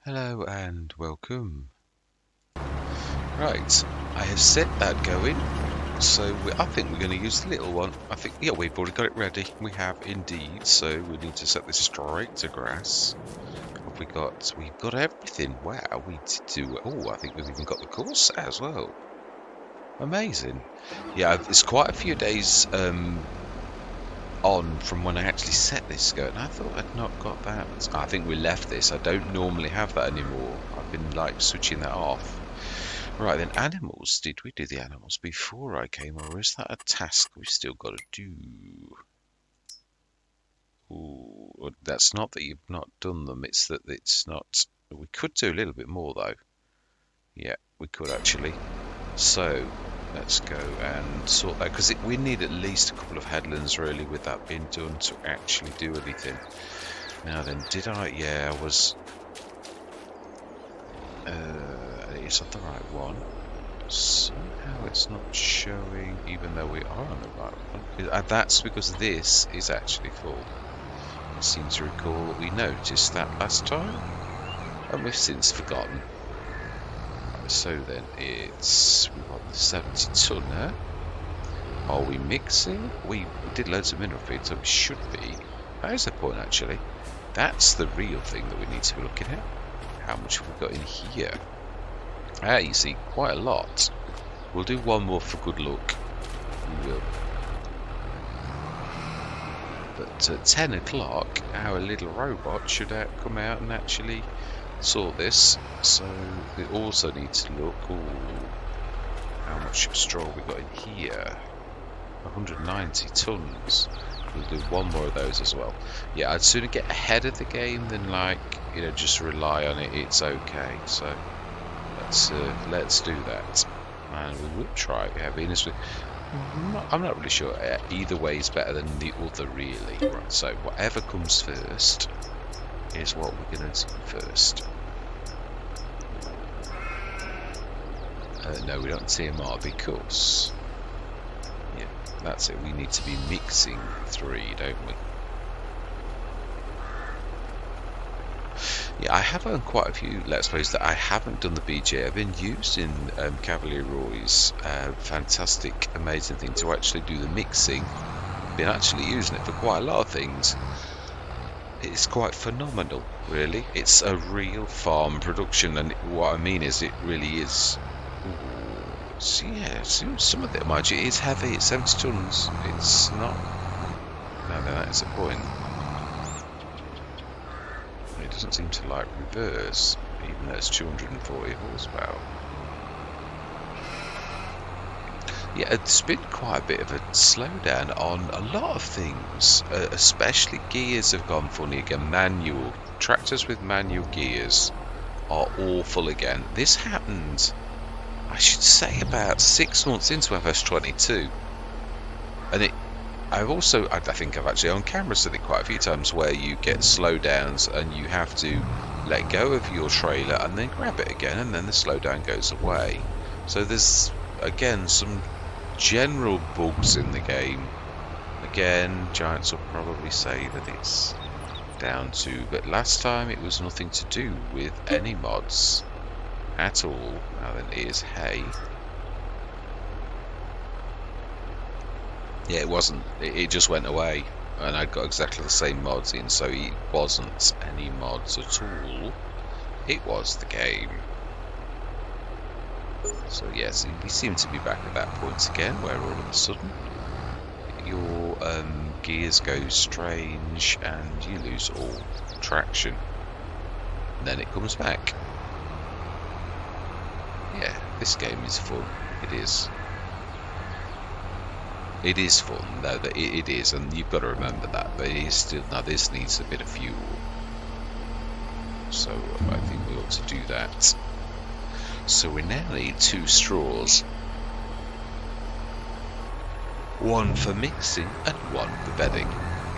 Hello and welcome. Right, I have set that going, so I think we're going to use the little one. I think, yeah, we've already got it ready. We have indeed, so we need to set this straight to grass. Have we got? We've got everything. Wow, we did do. Oh, I think we've even got the course set as well. Amazing. Yeah, it's quite a few days on from when I actually set this going. I thought I'd not got that. I think we left this. I don't normally have that anymore. I've been like switching that off. Right then, animals. Did we do the animals before I came, or is that a task we've still got to do? Ooh, that's not that you've not done them. It's that it's not. We could do a little bit more though. Yeah, we could actually. So let's go and sort that, because we need at least a couple of headlands really with that being done to actually do anything. Now then, did I? Yeah, I was. Is that the right one? Somehow it's not showing, even though we are on the right one. That's because this is actually full. I seem to recall that we noticed that last time, and we've since forgotten. Right, so then we've got the 70 tonner. Are we mixing? We did loads of mineral feed, so we should be. That is the point actually. That's the real thing that we need to be looking at. How much have we got in here? Ah, you see, quite a lot. We'll do one more for good luck. We will. But at 10 o'clock, our little robot should come out and actually sort this. So we also need to look. Ooh, how much straw we got in here? 190 tons. We'll do one more of those as well. Yeah, I'd sooner get ahead of the game than just rely on it. It's okay. So let's do that, and we will try. Yeah, Venus. I'm not really sure. Either way is better than the other, really. Right. So whatever comes first is what we're going to do first. No, we don't TMR because yeah, that's it. We need to be mixing 3, don't we? Yeah, I have owned quite a few Let's Plays that I haven't done the BJ. I've been using Cavalier Roy's fantastic, amazing thing to actually do the mixing. Been actually using it for quite a lot of things. It's quite phenomenal, really. It's a real farm production, and what I mean is it really is. Ooh, so yeah, some of it, mind you, is heavy. It's 70 tons. It's not. No, that is the point. It doesn't seem to like reverse, even though it's 240 horsepower. Yeah, it's been quite a bit of a slowdown on a lot of things, especially gears have gone funny again. Manual tractors with manual gears are awful again. This happened, I should say, about 6 months into FS22, and I think I've actually on camera said it quite a few times where you get slowdowns and you have to let go of your trailer and then grab it again, and then the slowdown goes away. So there's again some general bugs in the game. Again, Giants will probably say that it's down to, but last time it was nothing to do with any mods at all. Now then, here's hay. Yeah, it wasn't. It just went away, and I got exactly the same mods in, so it wasn't any mods at all. It was the game. So yes, we seem to be back at that point again, where all of a sudden your gears go strange and you lose all traction. And then it comes back. Yeah, this game is fun. It is. It is fun, though. It is, and you've got to remember that. But it is still, now this needs a bit of fuel, so I think we ought to do that. So we now need 2 straws, 1 for mixing and 1 for bedding.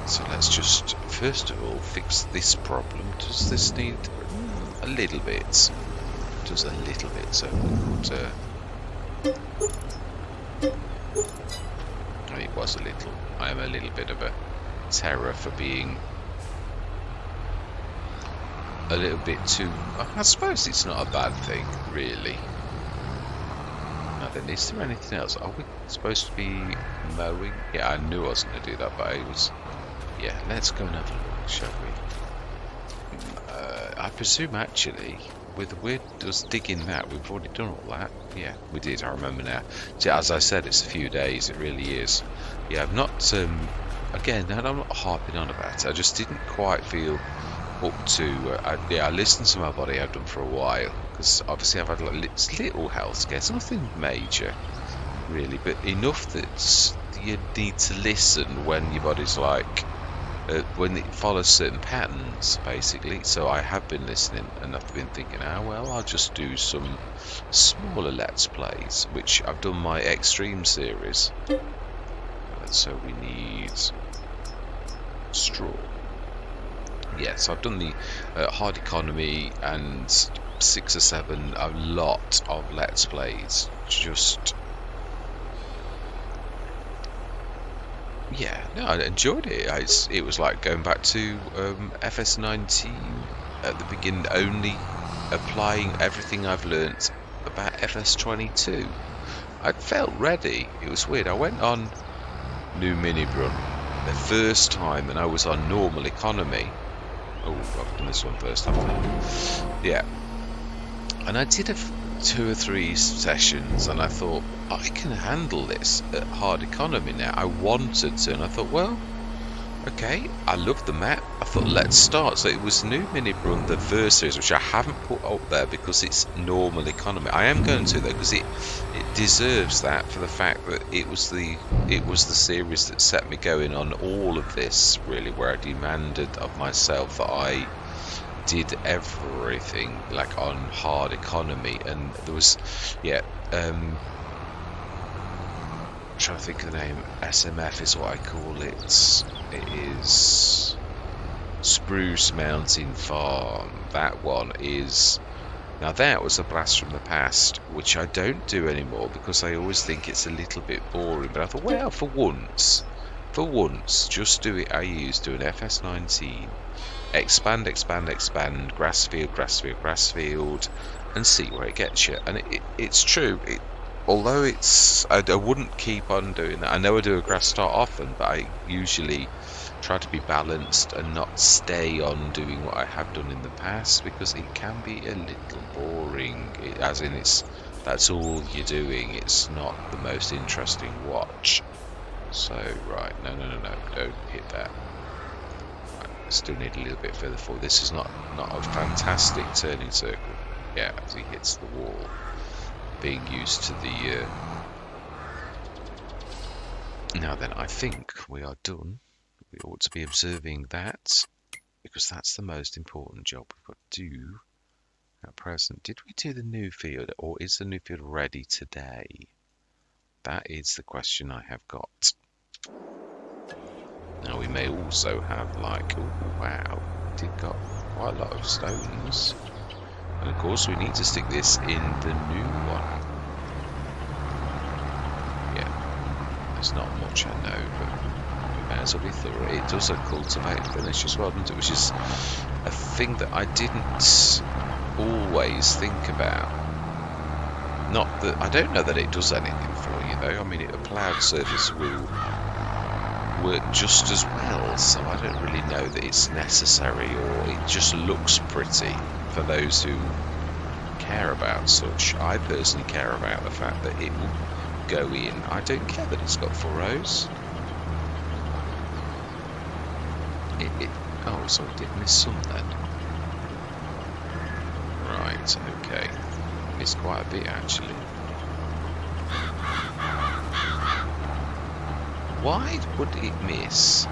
So let's just first of all fix this problem. Does this need a little bit? Does a little bit. So it was a little. I am a little bit of a terror for being a little bit too... I suppose it's not a bad thing, really. Now then, is there anything else? Are we supposed to be mowing? Yeah, I knew I was going to do that, but it was... Yeah, let's go and have a look, shall we? I presume, actually, with us digging that, we've already done all that. Yeah, we did, I remember now. So, as I said, it's a few days, it really is. Yeah, I've not... again, and I'm not harping on about it, I just didn't quite feel up to... I listened to my body, I've done for a while, because obviously I've had like little health scares, nothing major, really, but enough that you need to listen when your body's like... when it follows certain patterns, basically. So I have been listening, and I've been thinking, well, I'll just do some smaller Let's Plays, which I've done my Extreme series. So we need straw. Yes, I've done the hard economy and 6 or 7, a lot of Let's Plays. Just... yeah, no, I enjoyed it. It was like going back to FS19 at the beginning, only applying everything I've learnt about FS22. I'd felt ready. It was weird. I went on New Mini Run the first time and I was on normal economy. Oh, I've done this one first, haven't I? Yeah. And I did 2 or 3 sessions and I thought, I can handle this at hard economy now. I wanted to, and I thought, well, okay, I love the map. I thought, let's start. So it was New Mini Run, the first series, which I haven't put up there because it's normal economy. I am going to, though, because it deserves that for the fact that it was the series that set me going on all of this, really, where I demanded of myself that I did everything like on hard economy. And there was, yeah, trying to think of the name. SMF is what I call it. It is Spruce Mountain Farm. That one is... now that was a blast from the past, which I don't do anymore because I always think it's a little bit boring. But I thought, well, for once, just do it. I used to an FS19, expand, grass field, and see where it gets you. And it's true. Although I wouldn't keep on doing that. I know I do a grass start often, but I usually try to be balanced and not stay on doing what I have done in the past, because it can be a little boring. As in, that's all you're doing. It's not the most interesting watch. So, right, no, don't hit that. Right, still need a little bit further forward. This is not a fantastic turning circle. Yeah, as he hits the wall. Being used to the... Now then, I think we are done. We ought to be observing that, because that's the most important job we've got to do at present. Did we do the new field, or is the new field ready today? That is the question I have got. Now we may also have like, oh wow, we did got quite a lot of stones. And of course we need to stick this in the new one. Yeah, there's not much I know, but we may as well be thorough. It does a cultivate finish as well, doesn't it? Which is a thing that I didn't always think about. Not that I don't know that it does anything for you though. I mean, a ploughed surface will work just as well, so I don't really know that it's necessary, or it just looks pretty for those who care about such. I personally care about the fact that it will go in. I don't care that it's got furrows. Oh, so I did miss some then. Right, okay. Missed quite a bit actually. Why would it miss?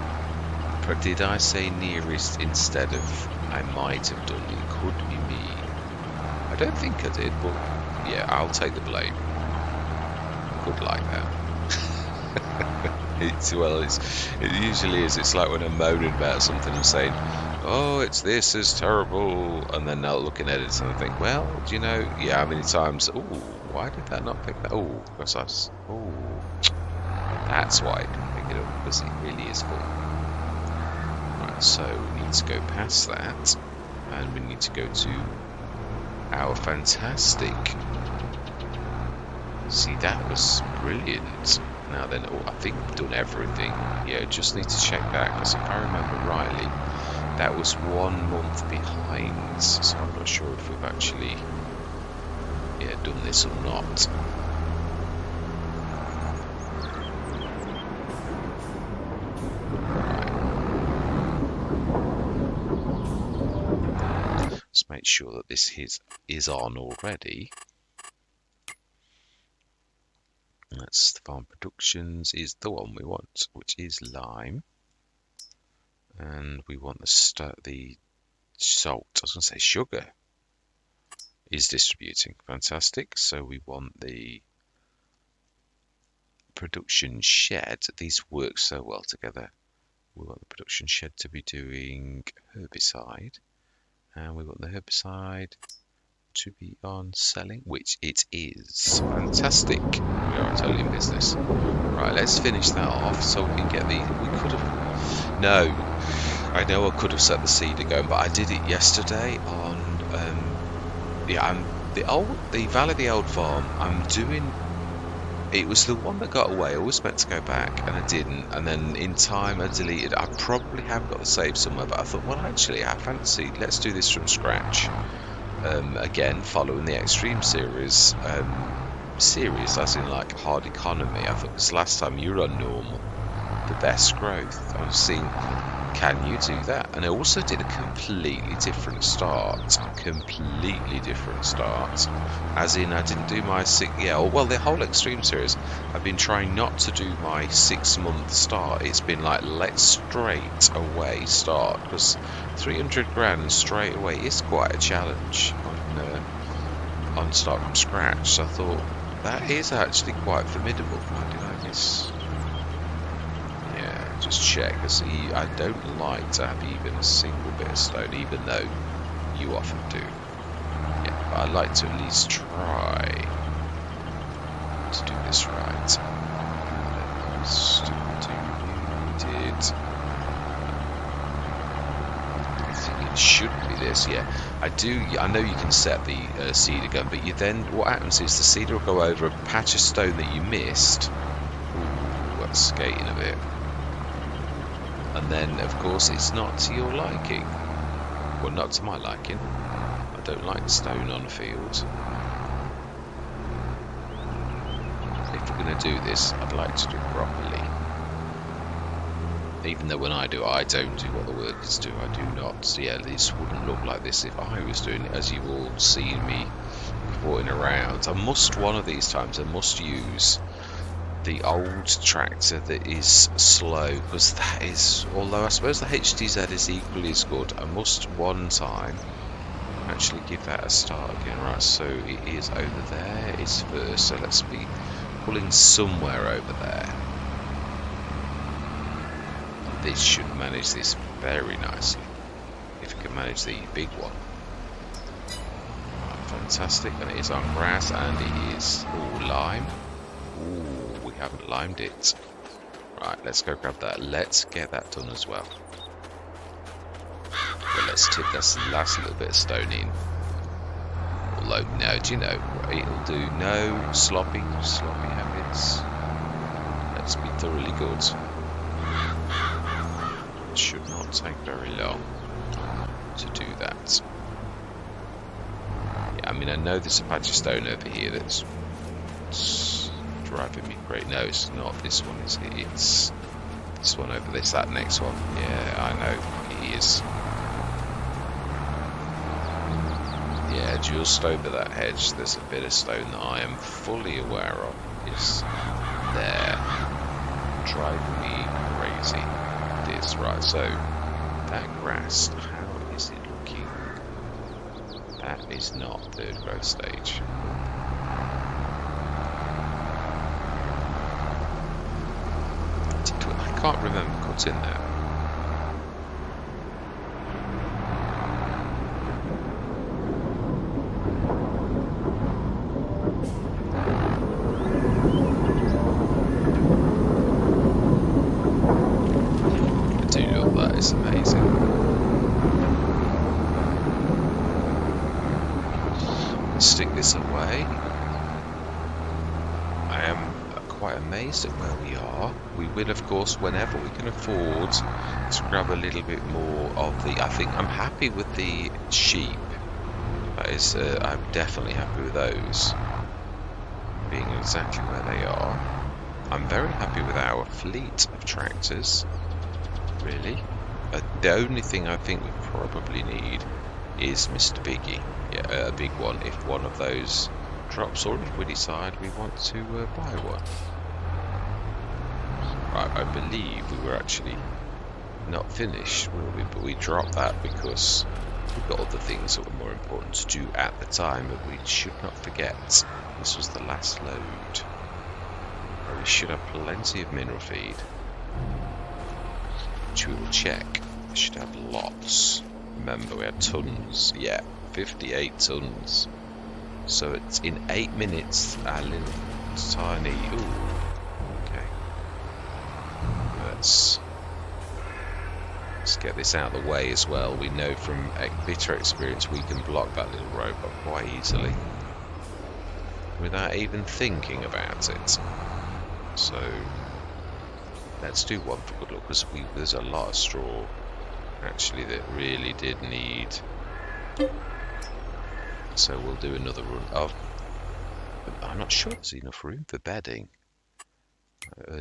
Did I say nearest instead of I might have done? It could be me. I don't think I did, but yeah, I'll take the blame. Good like that. It usually is. It's like when I'm moaning about something and saying, oh, this is terrible, and then now looking at it and I think, well, do you know, yeah, how many times, oh, why did that not pick that? Oh, because that's why I didn't pick it up, because it really is full. Right, so we need to go past that. And we need to go to our fantastic. See, that was brilliant. Now then, oh, I think we've done everything. Yeah, just need to check that, because if I remember rightly, that was 1 month behind. So I'm not sure if we've actually done this or not. Let's make sure that this is on already. That's the Farm Productions is the one we want, which is lime. And we want the salt. I was going to say sugar is distributing. Fantastic. So we want the production shed. These work so well together. We want the production shed to be doing herbicide. And we want the herbicide to be on selling, which it is. Fantastic. We are totally in business. Right, let's finish that off so we can get the... We could have... No. I know I could have set the seeder going, but I did it yesterday on... the Valley of the Old Farm. I'm doing... It was the one that got away. I was meant to go back, and I didn't. And then in time, I deleted. I probably have got the save somewhere, but I thought, well, actually, I fancied. Let's do this from scratch. Again, following the Extreme series, as in like hard economy. I thought this last time you were on normal, the best growth. I was seeing, can you do that? And I also did a completely different start. As in, I didn't do my the whole Extreme series. I've been trying not to do my 6-month start. It's been like, let's straight away start, because 300 grand straight away is quite a challenge on start from scratch. So I thought that is actually quite formidable. Why did I miss? Yeah, just check. See, I don't like to have even a single bit of stone, even though you often do. Yeah, but I like to at least try to do this right. I think it should be this. Yeah, I do. I know you can set the seeder gun, but you then what happens is the seeder will go over a patch of stone that you missed. Ooh, that's skating a bit. And then, of course, it's not to your liking. Well, not to my liking. I don't like stone on a field. If we're going to do this, I'd like to do it properly. Even though when I do, I don't do what the workers do. I do not. So yeah, this wouldn't look like this if I was doing it, as you've all seen me reporting around. One of these times, I must use the old tractor that is slow, because that is, although I suppose the HTZ is equally as good, I must one time actually give that a start again. Right, so it is over there, it's first, so let's be pulling somewhere over there. This should manage this very nicely, if we can manage the big one. Right, fantastic, and it is on grass, and it is all lime. Ooh, we haven't limed it. Right, let's go grab that. Let's get that done as well. But let's tip this last little bit of stone in. Although, no, do you know, it'll do no sloppy habits. Let's be thoroughly good. It should not take very long to do that. Yeah, I mean, I know there's a patch of stone over here that's driving me great. No, it's not this one, is it? It's this one over this, that next one. Yeah, I know, it is. Yeah, just over that hedge, there's a bit of stone that I am fully aware of is there, driving me crazy. It is, right, so that grass, how is it looking? That is not third growth stage. I can't remember cutting that. I do love that, it's amazing. stick this away. I am quite amazed at where we are. We will, of course, whenever we can afford, to grab a little bit more of the... I think I'm happy with the sheep. That is, I'm definitely happy with those being exactly where they are. I'm very happy with our fleet of tractors, really. The only thing I think we probably need is Mr. Biggie. Yeah, a big one, if one of those drops, or if we decide we want to buy one. Right, I believe we were actually not finished, were we? But we dropped that because we've got other things that were more important to do at the time, but we should not forget this was the last load. Where we should have plenty of mineral feed, which we will check. We should have lots. Remember, we had tons. Yeah, 58 tons. So it's in 8 minutes, our little tiny... Ooh, okay. Let's get this out of the way as well. We know from bitter experience we can block that little robot quite easily without even thinking about it. So let's do one for good luck, because there's a lot of straw actually that really did need. So we'll do another run of... I'm not sure there's enough room for bedding.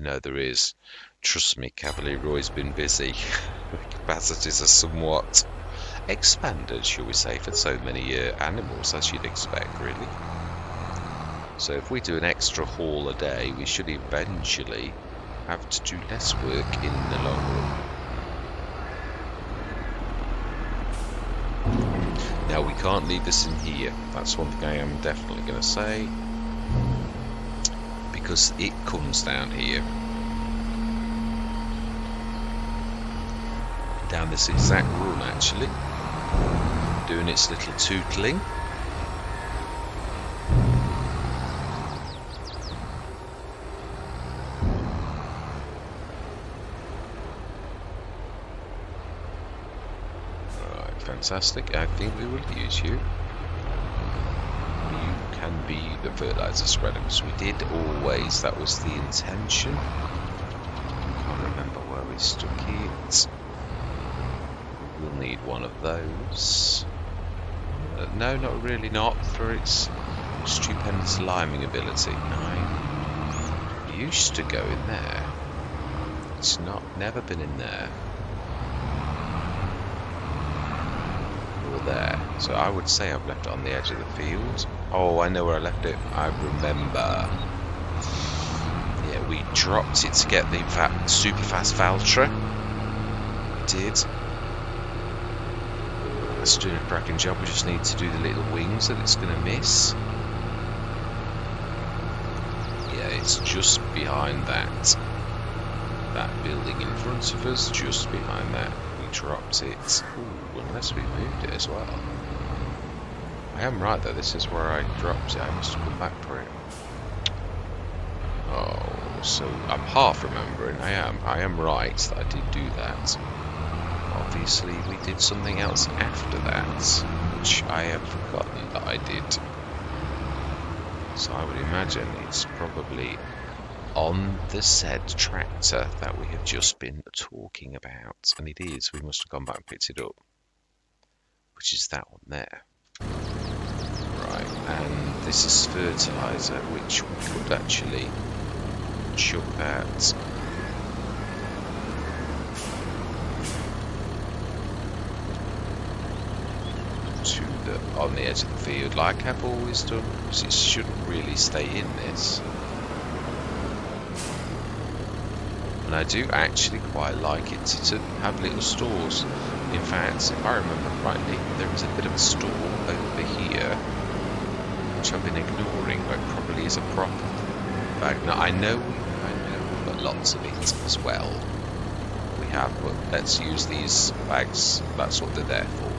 No, there is. Trust me, Cavalier Roy's been busy. The capacities are somewhat expanded, shall we say, for so many animals, as you'd expect, really. So if we do an extra haul a day, we should eventually have to do less work in the long run. Now, we can't leave this in here. That's one thing I am definitely going to say, because it comes down here. Down this exact run, actually. Doing its little tootling. Fantastic. I think we will use you. You can be the fertilizer spreader, because we did always, that was the intention. I can't remember where we stuck it. We'll need one of those. No, not really, not for its stupendous liming ability. I used to go in there. It's never been in there. There. So I would say I've left it on the edge of the field. Oh, I know where I left it. I remember. Yeah, we dropped it to get the super fast Valtra. We did. That's doing a cracking job. We just need to do the little wings that it's going to miss. Yeah, it's just behind that building in front of us. Just behind that. Dropped it. Ooh, unless we moved it as well. I am right though, this is where I dropped it. I must have come back for it. Oh, so I'm half remembering. I am right that I did do that. Obviously we did something else after that, which I have forgotten that I did. So I would imagine it's probably on the said tractor that we have just been talking about, and it is. We must have gone back and picked it up, which is that one there. Right, and this is fertilizer, which we could actually chuck at. On the edge of the field, like I've always done, because it shouldn't really stay in this. And I do actually quite like it to have little stores. In fact, if I remember rightly, there is a bit of a store over here, which I've been ignoring, but probably is a prop bag. Now, I know we've got lots of it as well. We have, but let's use these bags. That's what they're there for.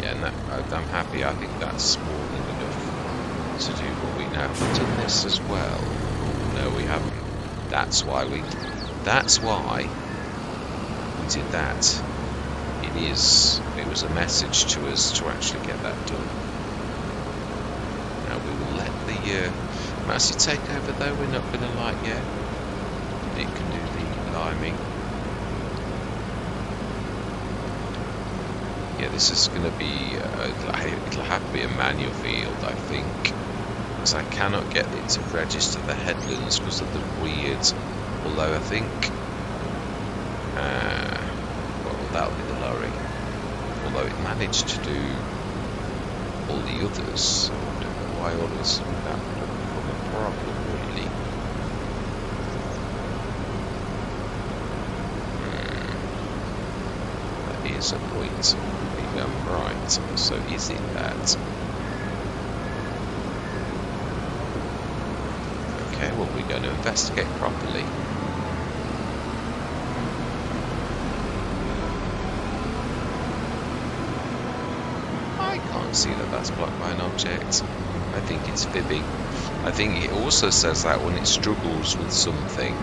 Yeah, and I'm happy. I think that's more than enough to do what we know. We've done this as well. Oh, no, we haven't. That's why we did that. It was a message to us to actually get that done. mousy takeover though, we're not going to like yet. It can do the liming. Yeah, this is going to be, it'll have to be a manual field, I think, because I cannot get it to register the headlands because of the weird, although I think, well, that'll be the lorry, although it managed to do all the others. I don't know why all of a sudden that would have become a problem, really. That is a point. Right, so is it that? Okay, well, we're going to investigate properly. I can't see that that's blocked by an object. I think it's fibbing. I think it also says that when it struggles with something.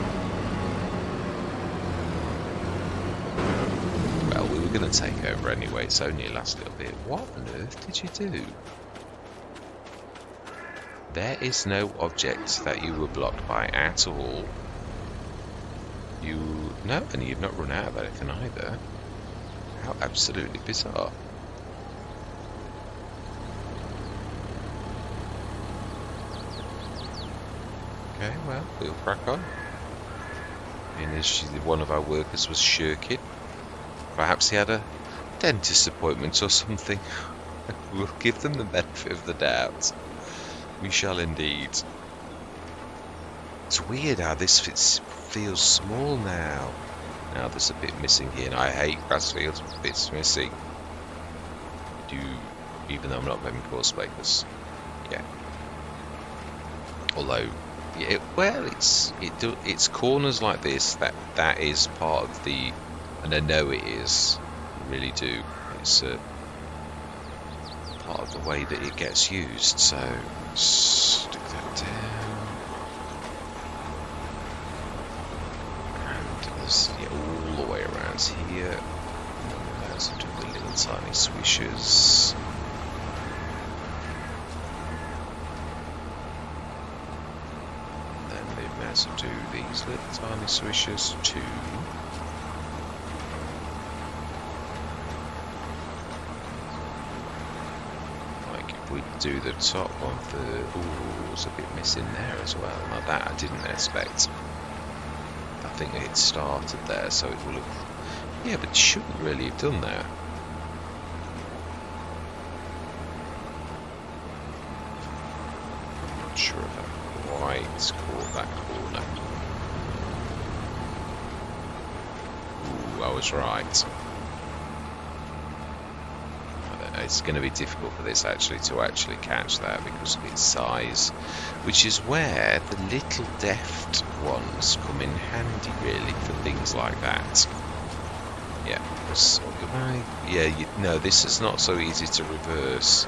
Well, we were going to take over anyway. It's only a last little bit. What on earth did you do? There is no object that you were blocked by at all. No, and you've not run out of anything either. How absolutely bizarre. Okay, well, we'll crack on. And one of our workers was shirking. Perhaps he had a dentist appointment or something. We'll give them the benefit of the doubt. We shall indeed. It's weird how this feels small now. Now there's a bit missing here, and I hate grass fields with bits missing. I do, even though I'm not making course makers. Yeah. Although, yeah, well, it's corners like this that is part of the, and I know it is. I really do. It's part of the way that it gets used. So stick that down. All the way around here. Let's do the little tiny swishes. Then we may as well do these little tiny swishes too. Like if we do the top of the, ooh, there's a bit missing there as well. Now that I didn't expect. I think it started there, so it will have. Yeah, but it shouldn't really have done that. I'm not sure if I quite caught that corner. Ooh, I was right. It's going to be difficult for this to actually catch that because of its size, which is where the little deft ones come in handy really for things like that. Yeah, no, this is not so easy to reverse.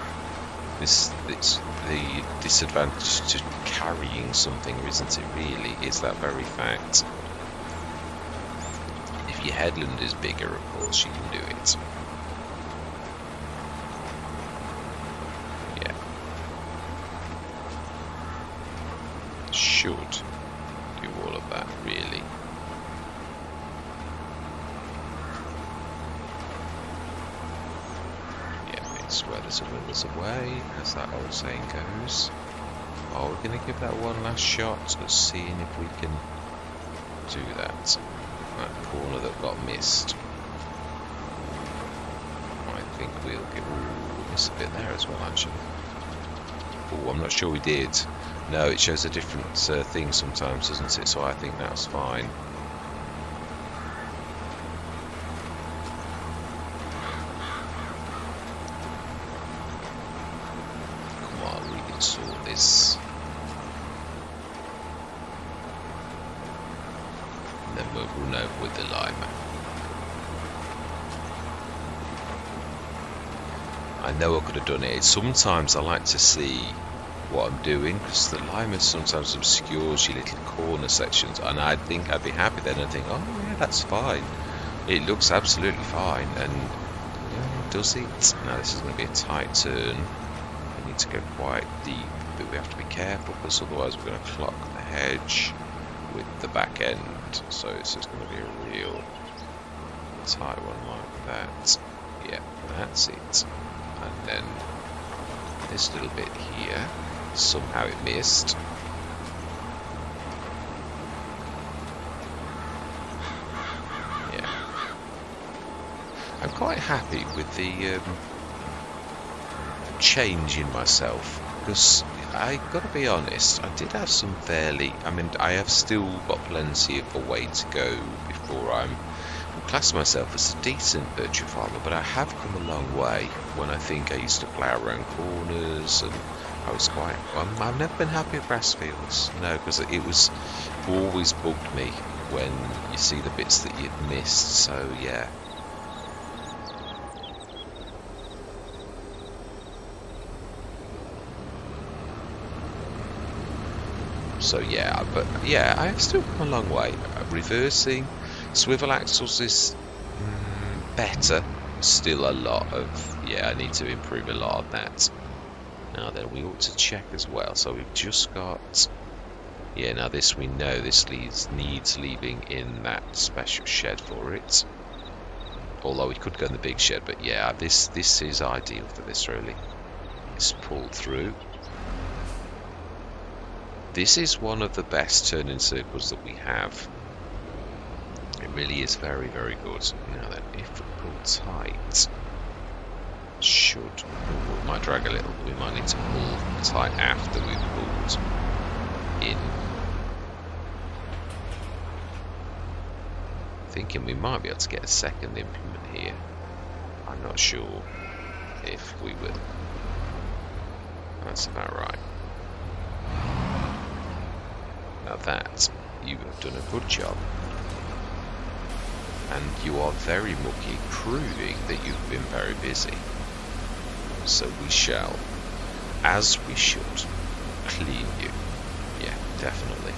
It's the disadvantage to carrying something, isn't it really, is that very fact. If your headland is bigger, of course, you can do it. Should do all of that, really. Yeah, it's where there's a will, there's a way, as that old saying goes. Oh, we're going to give that one last shot at seeing if we can do that. That corner that got missed. I think we'll give. Ooh, miss a bit there as well, actually. Oh, I'm not sure we did. No, it shows a different thing sometimes, doesn't it? So I think that's fine. Come on, we can sort this. And then we'll run over with the limer. I know I could have done it. Sometimes I like to see what I'm doing because the limer sometimes obscures your little corner sections, and I think I'd be happy then and think, oh yeah, that's fine, it looks absolutely fine, and yeah, does it? Now this is going to be a tight turn. I need to go quite deep. but we have to be careful because otherwise we're going to clock the hedge with the back end. So it's just going to be a real tight one like that. Yeah, that's it. And then this little bit here, somehow it missed. Yeah. I'm quite happy with the change in myself, because I gotta be honest, I did have some fairly, I mean, I have still got plenty of a way to go before I class myself as a decent virtual farmer, but I have come a long way. When I think I used to plough around corners, and I was quite, I've never been happy with grass fields, no, because it was always bugged me when you see the bits that you'd missed. So yeah. So yeah, but yeah, I have still come a long way. Reversing, swivel axles is better. Still a lot of, yeah, I need to improve a lot of that. Now then, we ought to check as well. So we've just got, yeah, now this we know this needs leaving in that special shed for it. Although we could go in the big shed, but yeah, this is ideal for this really. It's pulled through. This is one of the best turning circles that we have. It really is very, very good. Now then, if we pull tight, we might drag a little, we might need to pull tight after we've pulled in. Thinking we might be able to get a second implement here. I'm not sure if we will. That's about right. Now that, you have done a good job. And you are very mucky, proving that you've been very busy. So we shall, as we should, clean you. Yeah, definitely.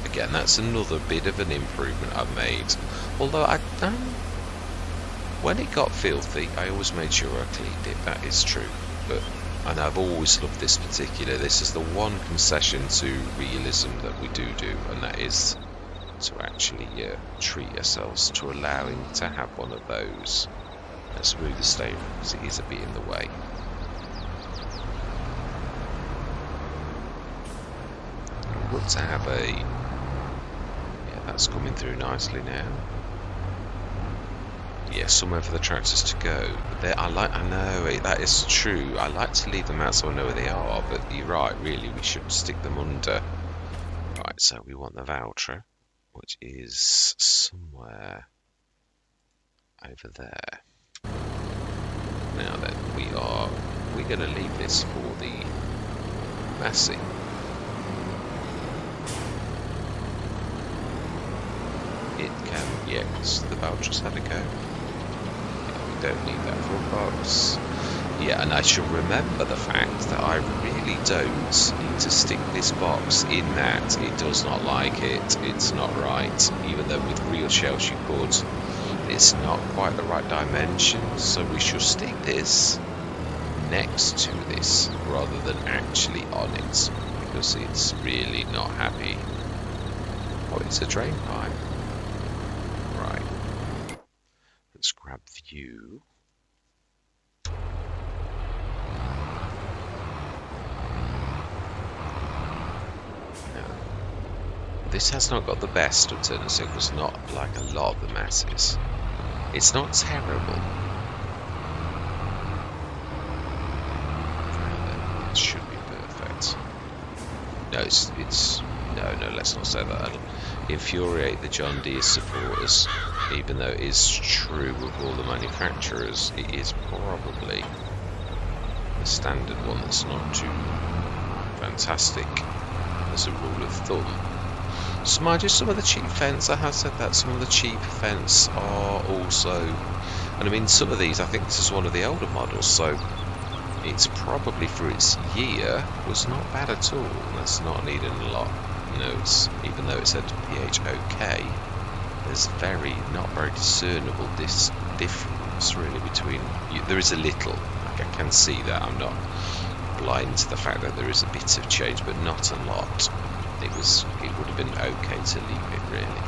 Again, that's another bit of an improvement I've made. Although when it got filthy, I always made sure I cleaned it. That is true. And I've always loved this particular. This is the one concession to realism that we do, and that is to actually treat ourselves to allowing to have one of those smooth steering, because it is a bit in the way. Good to have a, yeah, that's coming through nicely now. Yeah, somewhere for the tractors to go. But I know that is true. I like to leave them out so I know where they are, but you're right, really, we should stick them under. Right, so we want the voucher, which is somewhere over there. Now then, we're going to leave this for the Massey. It can, yeah, because the vouchers had to go. Yeah, we don't need that for a box. Yeah, and I should remember the fact that I really don't need to stick this box in that. It does not like it. It's not right. Even though with real shells you could. It's not quite the right dimension. So we should stick this next to this rather than actually on it. Because it's really not happy. Oh, it's a drain pipe. Right. Let's grab view. This has not got the best of turning circles, not like a lot of the masses. It's not terrible. It should be perfect. No, it's no, let's not say that. That'll infuriate the John Deere supporters, even though it is true with all the manufacturers. It is probably the standard one that's not too fantastic as a rule of thumb. So mind you, some of the cheap fence, I have said that some of the cheap fence are also, and I mean some of these, I think this is one of the older models, so it's probably for its year was not bad at all. That's not needing a lot. You know, it's, even though it said PHOK, there's not very discernible difference really between. There is a little. Like I can see that. I'm not light into the fact that there is a bit of change, but not a lot. It would have been okay to leave it, really.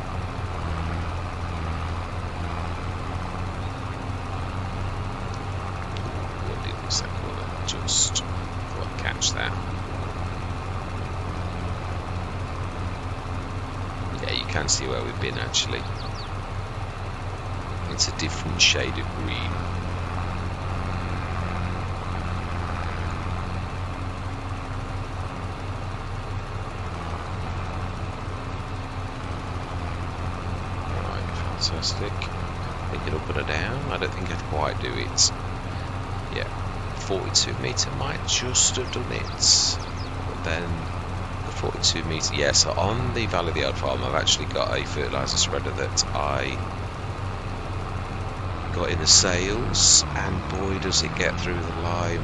What did we say? Just thought I'd catch that. Yeah, you can see where we've been actually. It's a different shade of green. Fantastic. Pick it up and down. I don't think I'd quite do it. Yeah, 42 metre might just have done it. But then the 42 metre, yeah, so on the Valley of the Old Farm I've actually got a fertiliser spreader that I got in the sales, and boy does it get through the lime.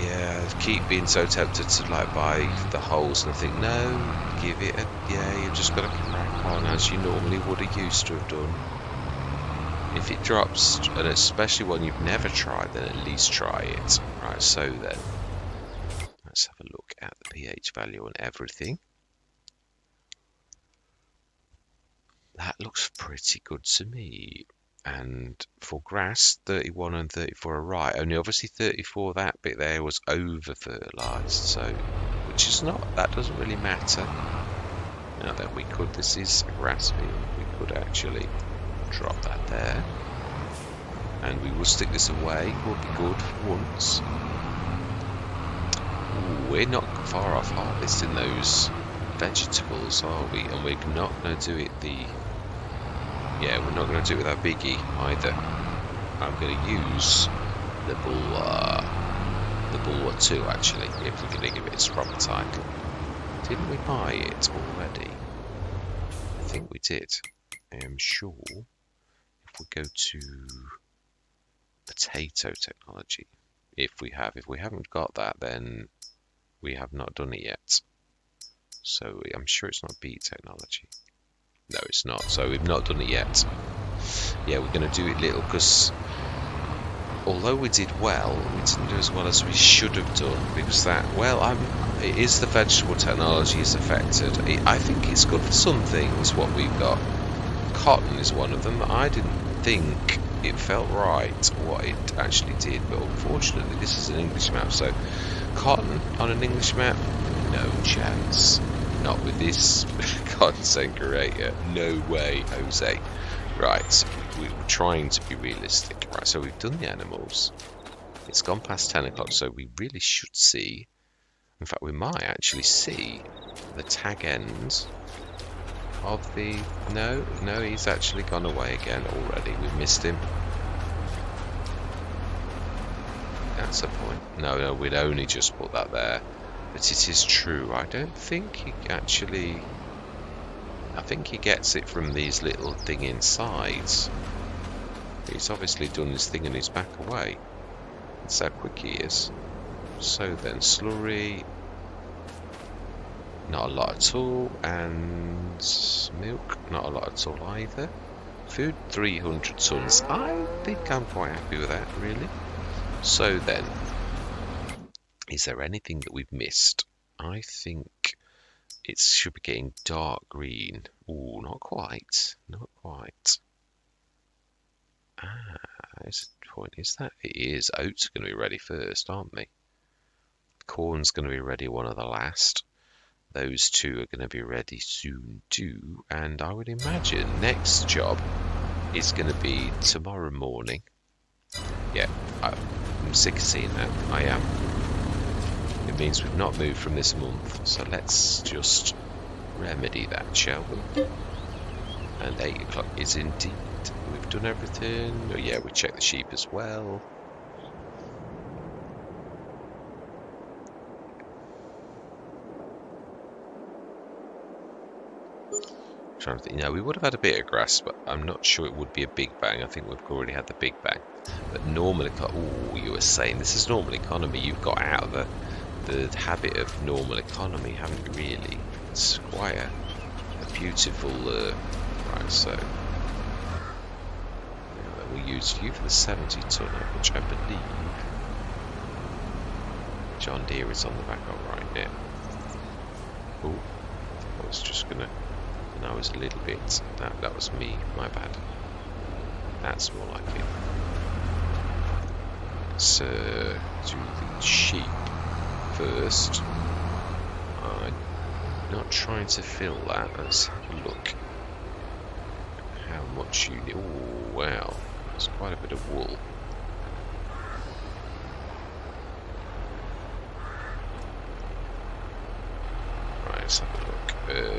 Yeah, I keep being so tempted to like buy the holes, and I think no, give it a, yeah, you've just got to crack on as you normally would have used to have done. If it drops, and especially one you've never tried, then at least try it. Right, so then let's have a look at the pH value on everything. That looks pretty good to me. And for grass, 31 and 34 are right. Only obviously 34, that bit there was over fertilised, so which is not, that doesn't really matter. Now that we could, this is a grass field, we could actually drop that there, and we will stick this away. Will be good for once. Ooh, we're not far off harvesting those vegetables, are we? And we're not going to do it yeah, we're not going to do it with our biggie either. I'm going to use the Bulwer 2 actually, if we're going to give it its proper title. Didn't we buy it already? I think we did. I am sure. If we go to potato technology, if we haven't got that, then we have not done it yet. So I'm sure it's not beet technology. No, it's not. So we've not done it yet. Yeah, we're going to do it little because although we did well, we didn't do as well as we should have done because that, well, it is the vegetable technology is affected. I think it's good for some things what we've got. Cotton is one of them. I didn't think it felt right what it actually did, but unfortunately this is an English map, so cotton on an English map, no chance. Not with this cotton Senkorator. No way, Jose. Right, so we were trying to be realistic. Right, so we've done the animals. It's gone past 10 o'clock, so we really should see. In fact, we might actually see the tag end of the... No, he's actually gone away again already. We've missed him. That's a point. No, we'd only just put that there. But it is true. I don't think he actually... I think he gets it from these little thing inside. He's obviously done this thing and he's back away. That's how quick he is. So then, slurry... Not a lot at all. And milk, not a lot at all either. Food, 300 tons. I think I'm quite happy with that, really. So then... Is there anything that we've missed? I think it should be getting dark green. Ooh, not quite. Not quite. There's a point. Is that? It is. Oats are going to be ready first, aren't they? Corn's going to be ready one of the last. Those two are going to be ready soon too. And I would imagine next job is going to be tomorrow morning. Yeah, I'm sick of seeing that. I am. It means we've not moved from this month, so let's just remedy that, shall we? And 8 o'clock is indeed. We've done everything. Oh yeah, we checked the sheep as well. Trying to think. No, we would have had a bit of grass, but I'm not sure it would be a big bang. I think we've already had the big bang. But normal economy. Oh, you were saying this is normal economy. You've got out of the habit of normal economy, haven't you, really? It's quite a beautiful right, so we'll use you for the 70 tonner, which I believe John Deere is on the back of right now. Oh, I was just gonna. And I was a little bit. That was me. My bad. That's more like it. Let's do the sheep first. I'm not trying to fill that. Let's have a look. How much you need? Oh wow, that's quite a bit of wool. Right, let's have a look.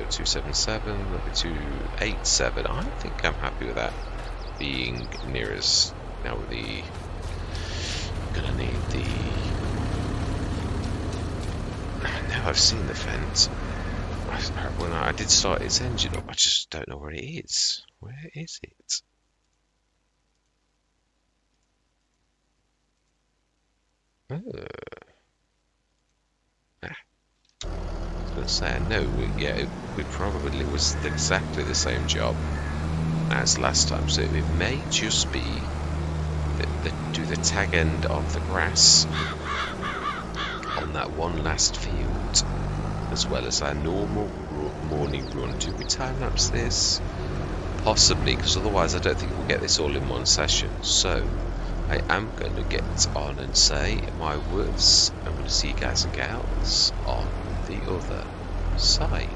277, that'll be 287. I think I'm happy with that being near us. Now with the gonna need the. Now I've seen the fence. When I did start its engine up, I just don't know where it is. Where is it? Oh. Ah. I was going to say, I know, yeah, we probably was exactly the same job as last time, so it may just be do the tag end of the grass on that one last field, as well as our normal morning run. Do we time lapse this? Possibly, because otherwise I don't think we'll get this all in one session. So I am going to get on and say my words. I'm going to see you guys and gals on the other side.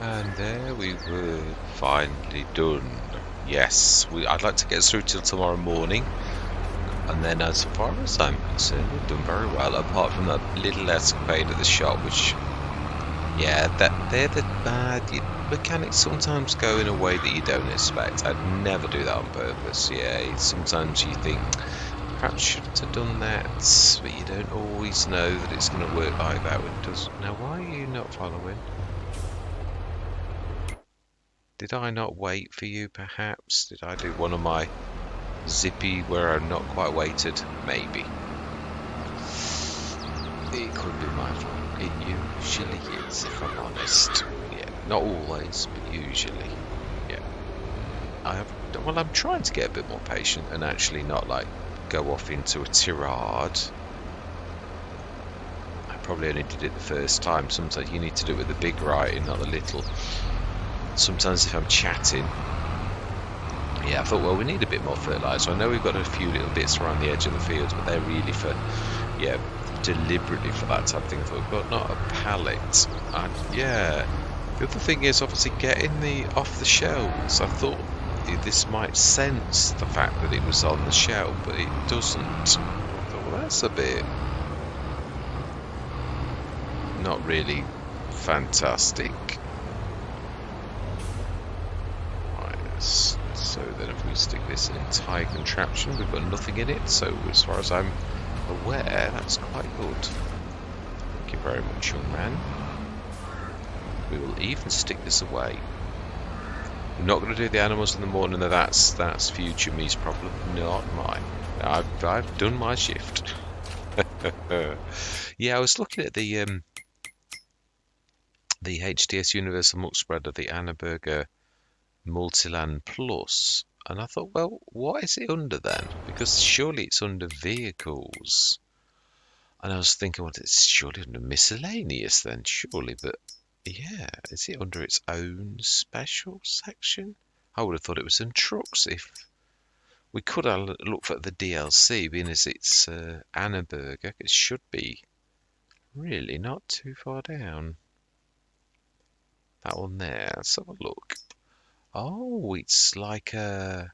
And there we were, finally done. Yes, I'd like to get us through till tomorrow morning. And then as far as I'm concerned, we've done very well, apart from that little escapade at the shop, which, yeah, they're the bad mechanics sometimes go in a way that you don't expect. I'd never do that on purpose. Yeah, sometimes you think, perhaps shouldn't have done that, but you don't always know that it's going to work like that when it does. Now, why are you not following? Did I not wait for you, perhaps? Did I do one of my zippy where I'm not quite weighted? Maybe. It could be my fault. It usually is, if I'm honest. Yeah, not always, but usually. Yeah. Well, I'm trying to get a bit more patient and actually not like go off into a tirade. I probably only did it the first time. Sometimes you need to do it with the big writing, not the little. Sometimes if I'm chatting, yeah, I thought, well, we need a bit more fertiliser. I know we've got a few little bits around the edge of the fields, but they're really for, yeah, deliberately for that type of thing. I thought, but not a pallet. And yeah, the other thing is obviously getting the off the shelves. I thought this might sense the fact that it was on the shelf, but it doesn't. I thought, well, that's a bit not really fantastic. Right, so then if we stick this entire contraption, we've got nothing in it, so as far as I'm aware, that's quite good. Thank you very much, young man. We will even stick this away. We're not going to do the animals in the morning, that's future me's problem, not mine. I've done my shift. Yeah, I was looking at the HDS Universal Muck Spreader, the Anna Burger Multiland Plus, and I thought, well, what is it under then? Because surely it's under vehicles. And I was thinking, well, it's surely under miscellaneous then, surely, but yeah, is it under its own special section? I would have thought it was in trucks. If we could have looked at the DLC, being as it's Anna Burger, it should be really not too far down. That one there, let's have a look. Oh, it's like a...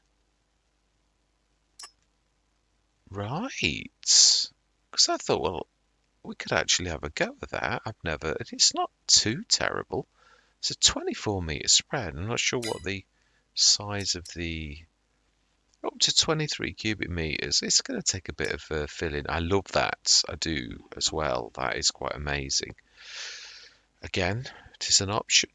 Right. Because I thought, well, we could actually have a go at that. It's not too terrible. It's a 24-metre spread. I'm not sure what the size of the... Up to 23 cubic metres. It's going to take a bit of filling. I love that. I do as well. That is quite amazing. Again, it is an option.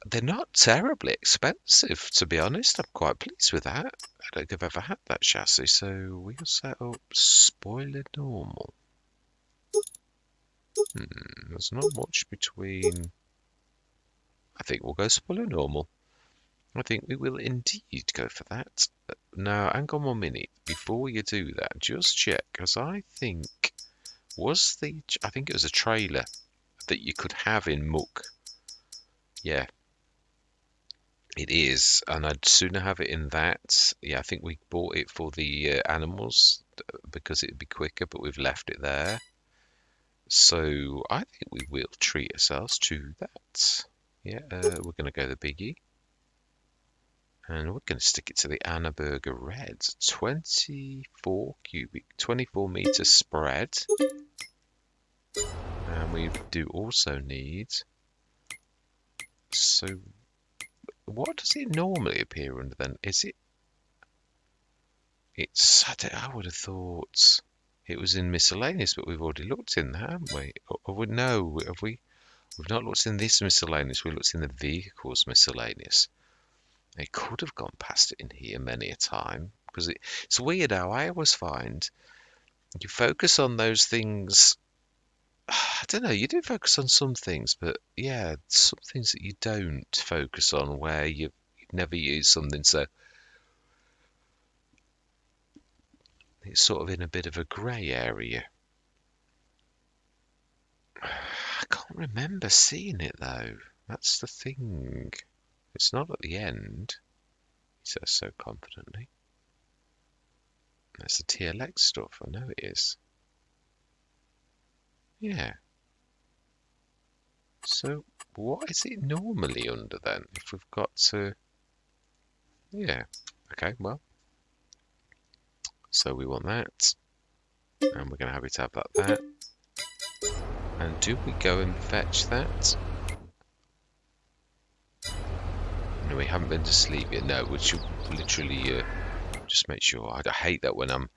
They're not terribly expensive, to be honest. I'm quite pleased with that. I don't think I've ever had that chassis, so we'll set up spoiler normal. There's not much between... I think we'll go spoiler normal. I think we will indeed go for that. Now, hang on 1 minute. Before you do that, just check, because I think... I think it was a trailer that you could have in muck. Yeah, it is, and I'd sooner have it in that. Yeah, I think we bought it for the animals because it'd be quicker, but we've left it there. So I think we will treat ourselves to that. Yeah, we're going to go the biggie. And we're going to stick it to the Anna Burger Red. 24 metre spread. And we do also need... So what does it normally appear under then? Is it... I would have thought it was in miscellaneous, but we've already looked in that, haven't we? No, have we? We've not looked in this miscellaneous. We looked in the vehicles miscellaneous. It could have gone past it in here many a time because it's weird how I always find you focus on those things. I don't know. You do focus on some things, but yeah, some things that you don't focus on where you've never used something, so it's sort of in a bit of a grey area. I can't remember seeing it though. That's the thing. It's not at the end, he says so confidently. That's the TLX stuff. I know it is. Yeah. So what is it normally under then? If we've got to... Yeah. Okay, well. So we want that. And we're going to have it have that there. And do we go and fetch that? No, we haven't been to sleep yet. No, we should literally just make sure. I hate that when I'm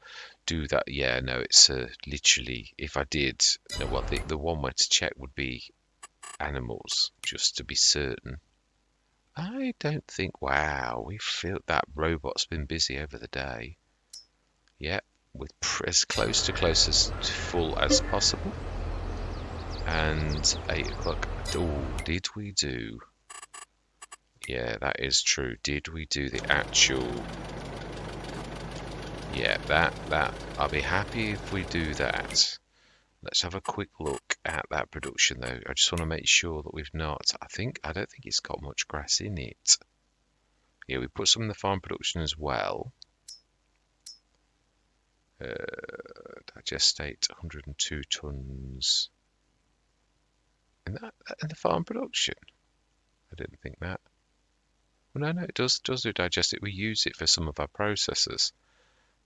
do that. Yeah, no, it's literally, if I did, no, well, the one way to check would be animals, just to be certain. I don't think, wow, we feel that robot's been busy over the day. Yeah, with as close to full as possible. And 8 o'clock. Oh, did we do? Yeah, that is true. Did we do the actual... Yeah, that. I'll be happy if we do that. Let's have a quick look at that production, though. I just want to make sure that we've not... I don't think it's got much grass in it. Yeah, we put some in the farm production as well. Digestate 102 tons. In the farm production? I didn't think that. Well, no, it does do digestate. We use it for some of our processes.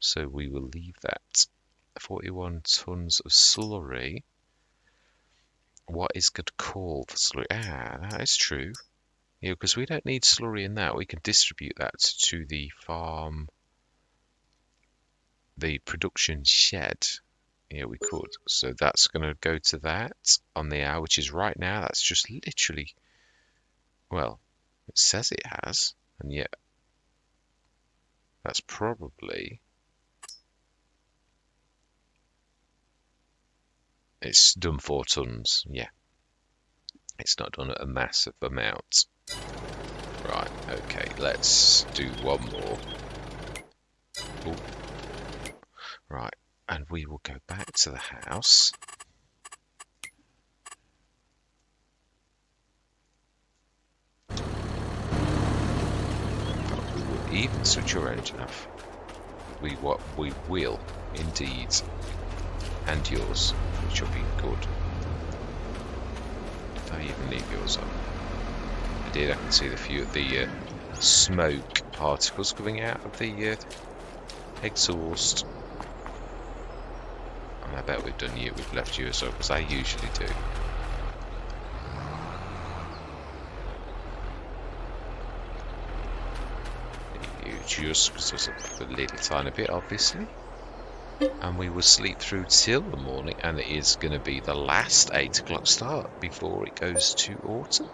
So we will leave that. 41 tons of slurry. What is good call for slurry? Ah, that is true. Yeah, because we don't need slurry in that. We can distribute that to the farm, the production shed. Yeah, we could. So that's going to go to that on the hour, which is right now. That's just literally, well, it says it has, and yet that's probably, it's done 4 tons. Yeah, it's not done a massive amount. Right, okay, let's do one more. Ooh. Right, and we will go back to the house. We will even switch your engine off. We will indeed, and yours, which will be good. Did I even leave yours on? I did. I can see the smoke particles coming out of the exhaust. And I bet we've done you. We've left you as well, because I usually do. Just because of a little tiny bit, obviously. And we will sleep through till the morning, and it is going to be the last 8 o'clock start before it goes to autumn.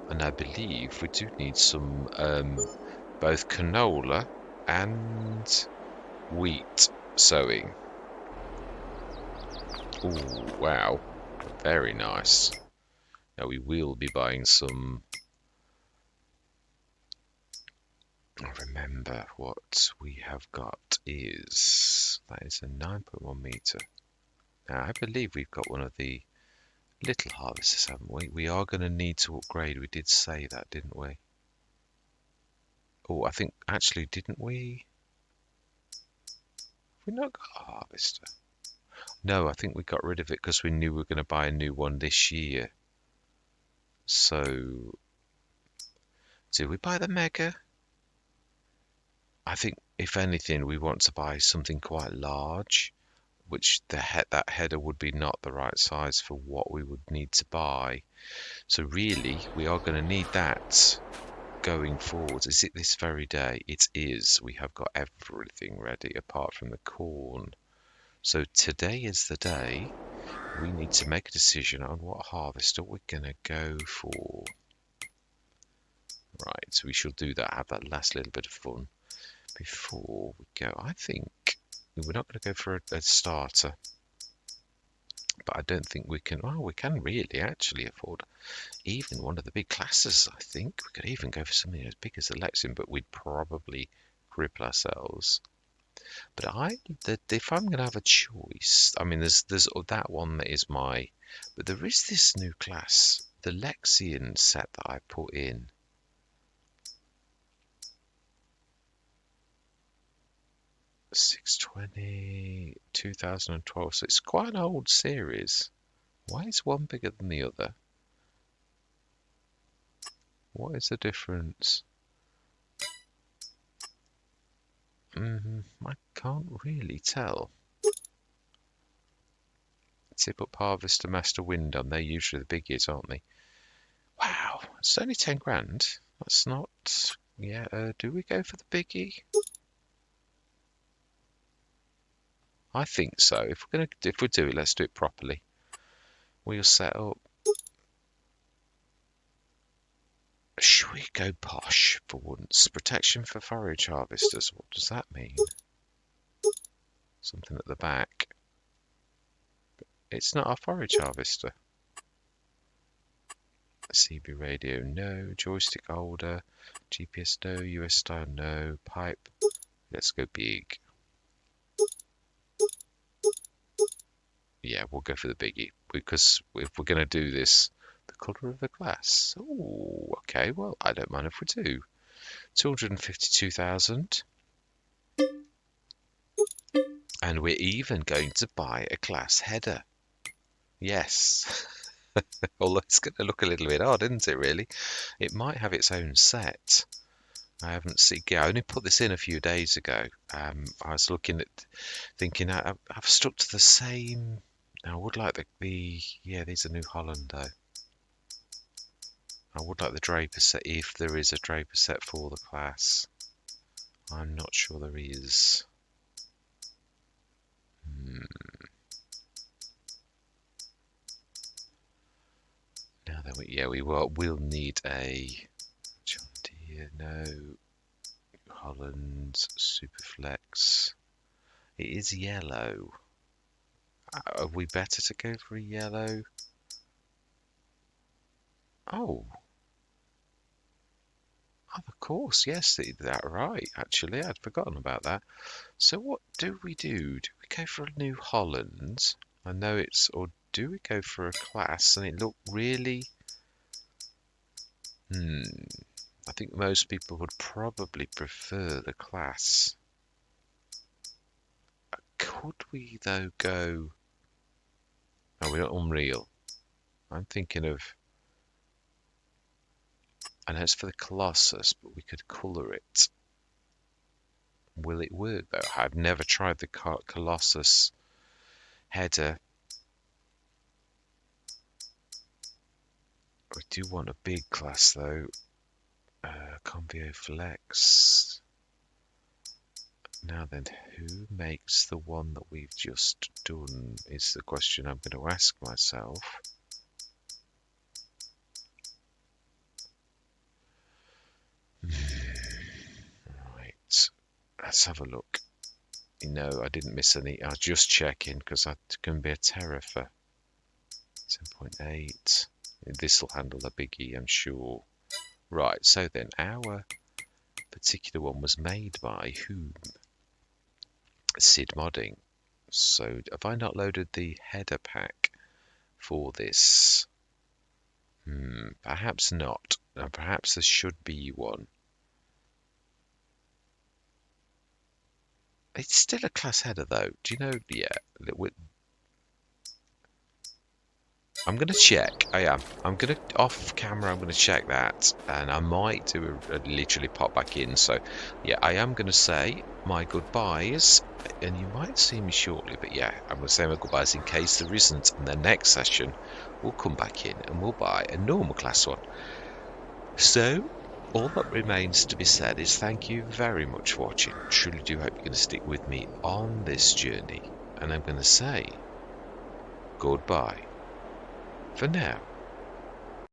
And I believe we do need some both canola and wheat sowing. Oh, wow. Very nice. Now we will be buying some... Remember what we have got is... That is a 9.1 meter. Now I believe we've got one of the little harvesters, haven't we? We are going to need to upgrade. We did say that, didn't we? Oh, I think... Actually, didn't we? Have we not got a harvester? No, I think we got rid of it because we knew we were going to buy a new one this year. So... Did we buy the Mega? I think, if anything, we want to buy something quite large, which that header would be not the right size for what we would need to buy. So really, we are going to need that going forward. Is it this very day? It is. We have got everything ready apart from the corn. So today is the day we need to make a decision on what harvester we're going to go for. Right, so we shall do that, have that last little bit of fun before we go. I think we're not going to go for a starter, but I don't think we can. Well, we can really actually afford even one of the big classes. I think we could even go for something as big as the Lexion, but we'd probably cripple ourselves. But if I'm going to have a choice, I mean, there's that one that is my, but there is this new class, the Lexion set that I put in. 620. 2012, so it's quite an old series. Why is one bigger than the other? What is the difference? I can't really tell. Tip Up Harvester, Master Windom, they're usually the biggies, aren't they? Wow, it's only 10 grand. That's not... Yeah, do we go for the biggie? I think so. If we do it, let's do it properly. Wheel set up. Should we go posh for once? Protection for forage harvesters. What does that mean? Something at the back. It's not a forage harvester. CB radio, no. Joystick holder. GPS, no. US style, no. Pipe. Let's go big. Yeah, we'll go for the biggie. Because if we're going to do this, the colour of the glass. Oh, okay. Well, I don't mind if we do. 252,000. And we're even going to buy a glass header. Yes. Although it's going to look a little bit odd, isn't it, really? It might have its own set. I haven't seen... Yeah, I only put this in a few days ago. I was looking at... Thinking, I've stuck to the same... I would like the... Yeah, these are New Holland, though. I would like the Draper set, if there is a Draper set for the class. I'm not sure there is. Now then, we'll need a John Deere, no, Holland Superflex. It is yellow. Are we better to go for a yellow? Oh, of course, yes, that's right. Actually, I'd forgotten about that. So what do we do? Do we go for a New Holland? I know it's, or do we go for a class? And it looked really... I think most people would probably prefer the class. Could we, though, go... Oh, we're not Unreal. I'm thinking of... I know it's for the Colossus, but we could colour it. Will it work, though? I've never tried the Colossus header. We do want a big class, though. Convio Flex. Now then, who makes the one that we've just done is the question I'm going to ask myself. Right, let's have a look. No, I didn't miss any. I was just checking because that can be a terror for 10.8. This will handle the biggie, I'm sure. Right, so then our particular one was made by whom? Sid Modding. So have I not loaded the header pack for this? Perhaps not. Perhaps there should be one. It's still a class header though. Do you know? Yeah. I'm going to check. I am. I'm going to, off camera, I'm going to check that. And I might do literally pop back in. So, yeah, I am going to say my goodbyes. And you might see me shortly. But yeah, I'm going to say my goodbyes in case there isn't. And the next session, we'll come back in and we'll buy a normal class one. So, all that remains to be said is thank you very much for watching. Truly do hope you're going to stick with me on this journey. And I'm going to say goodbye for now.